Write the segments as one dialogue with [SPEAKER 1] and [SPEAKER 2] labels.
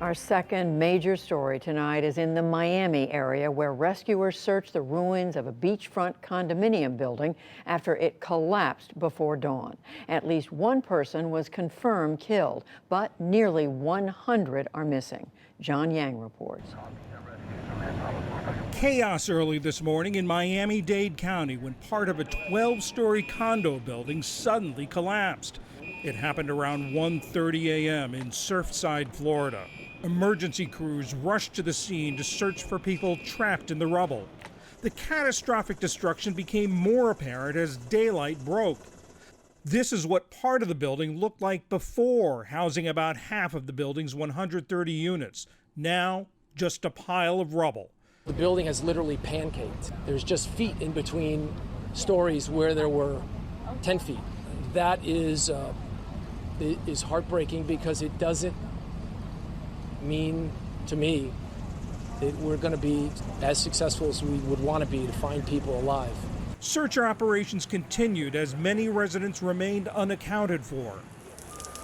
[SPEAKER 1] Our second major story tonight is in the Miami area, where rescuers searched the ruins of a beachfront condominium building after it collapsed before dawn. At least one person was confirmed killed, but nearly 100 are missing. John Yang reports.
[SPEAKER 2] Chaos early this morning in Miami-Dade County when part of a 12-story condo building suddenly collapsed. It happened around 1:30 a.m. in Surfside, Florida. Emergency crews rushed to the scene to search for people trapped in the rubble. The catastrophic destruction became more apparent as daylight broke. This is what part of the building looked like before, housing about half of the building's 130 units. Now, just a pile of rubble.
[SPEAKER 3] The building has literally pancaked. There's just feet in between stories where there were 10 feet. That is heartbreaking because it doesn't mean to me that we're going to be as successful as we would want to be to find people alive.
[SPEAKER 2] Search operations continued as many residents remained unaccounted for.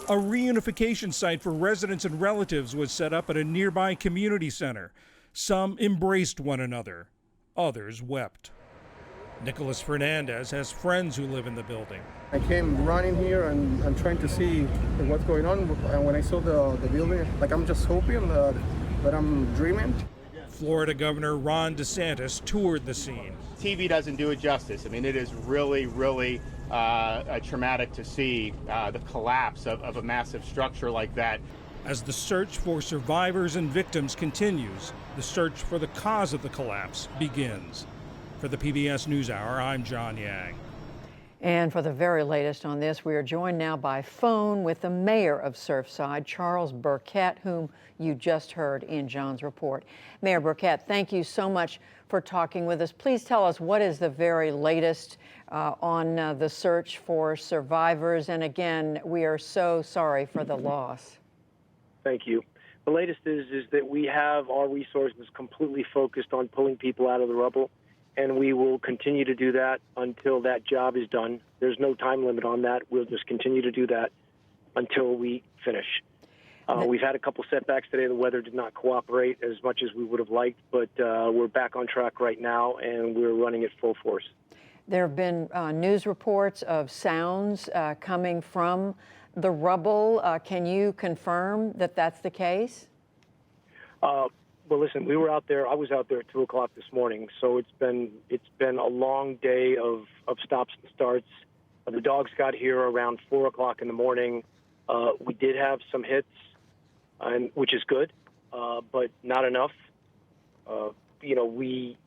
[SPEAKER 2] A reunification site for residents and relatives was set up at a nearby community center. Some embraced one another, others wept. Nicholas Fernandez has friends who live in the building.
[SPEAKER 4] I came running here and I'm trying to see what's going on. And when I saw the building, like I'm just hoping that I'm dreaming.
[SPEAKER 2] Florida Governor Ron DeSantis toured the scene.
[SPEAKER 5] TV doesn't do it justice. I mean, it is really traumatic to see the collapse of a massive structure like that.
[SPEAKER 2] As the search for survivors and victims continues, the search for the cause of the collapse begins. For the PBS NewsHour, I'm John Yang.
[SPEAKER 1] And for the very latest on this, we are joined now by phone with the mayor of Surfside, Charles Burkett, whom you just heard in John's report. Mayor Burkett, thank you so much for talking with us. Please tell us what is the very latest on the search for survivors. And again, we are so sorry for the loss.
[SPEAKER 6] Thank you. The latest is that we have our resources completely focused on pulling people out of the rubble, and we will continue to do that until that job is done. There's no time limit on that. We'll just continue to do that until we finish. We've had a couple setbacks today. The weather did not cooperate as much as we would have liked, but we're back on track right now, and we're running at full force.
[SPEAKER 1] There have been news reports of sounds coming from the rubble. Can you confirm that that's the case?
[SPEAKER 6] Well, listen, we were out there. I was out there at 2 o'clock this morning, so it's been a long day of stops and starts. The dogs got here around 4 o'clock in the morning. We did have some hits, which is good, but not enough. We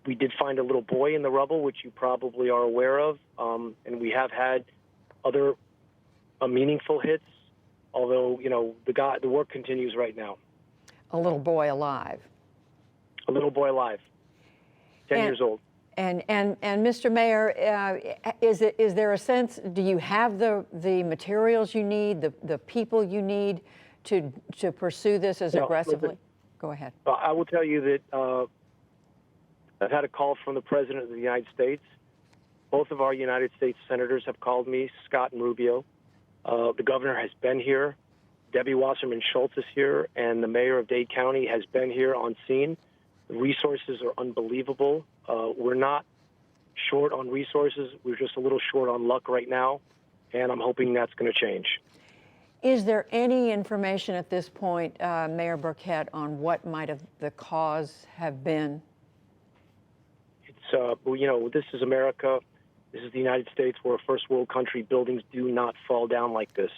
[SPEAKER 6] did find a little boy in the rubble, which you probably are aware of, and we have had other meaningful hits. Although the work continues right now.
[SPEAKER 1] A little boy alive.
[SPEAKER 6] A little boy alive, 10 years old.
[SPEAKER 1] And Mr. Mayor, is there a sense? Do you have the materials you need, the people you need to pursue this as aggressively?
[SPEAKER 6] Listen,
[SPEAKER 1] go ahead.
[SPEAKER 6] I will tell you that I've had a call from the President of the United States. Both of our United States senators have called me, Scott and Rubio. The governor has been here. Debbie Wasserman Schultz is here, and the mayor of Dade County has been here on scene. The resources are unbelievable. We're not short on resources. We're just a little short on luck right now, and I'm hoping that's going to change.
[SPEAKER 1] Is there any information at this point, Mayor Burkett, on what might have the cause have been?
[SPEAKER 6] It's, this is America. This is the United States. We're a first world country. Buildings do not fall down like this.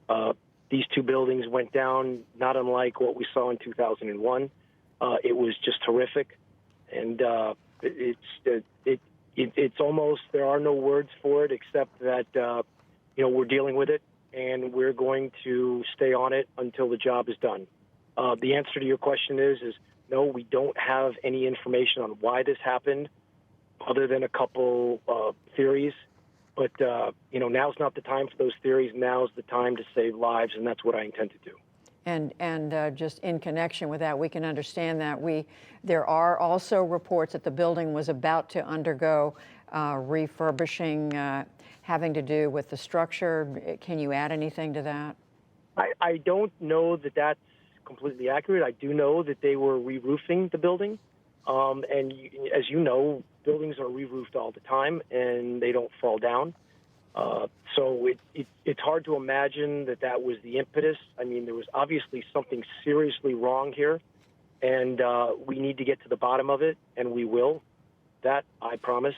[SPEAKER 6] Right. These two buildings went down not unlike what we saw in 2001. It was just horrific, and it's almost, there are no words for it except that we're dealing with it, and we're going to stay on it until the job is done. The answer to your question is no, we don't have any information on why this happened, other than a couple theories. But, now's not the time for those theories. Now's the time to save lives, and that's what I intend to do.
[SPEAKER 1] And just in connection with that, we can understand that there are also reports that the building was about to undergo refurbishing, having to do with the structure. Can you add anything to that?
[SPEAKER 6] I don't know that that's completely accurate. I do know that they were re-roofing the building. As you know, buildings are re-roofed all the time, and they don't fall down. So it's hard to imagine that was the impetus. I mean, there was obviously something seriously wrong here, and we need to get to the bottom of it, and we will. That I promise.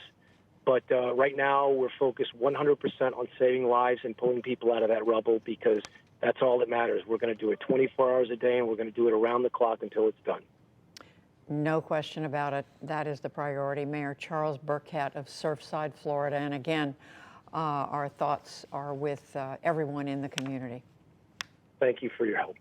[SPEAKER 6] But right now, we're focused 100% on saving lives and pulling people out of that rubble, because that's all that matters. We're going to do it 24 hours a day, and we're going to do it around the clock until it's done.
[SPEAKER 1] No question about it. That is the priority. Mayor Charles Burkett of Surfside, Florida. And again, our thoughts are with everyone in the community.
[SPEAKER 6] Thank you for your help.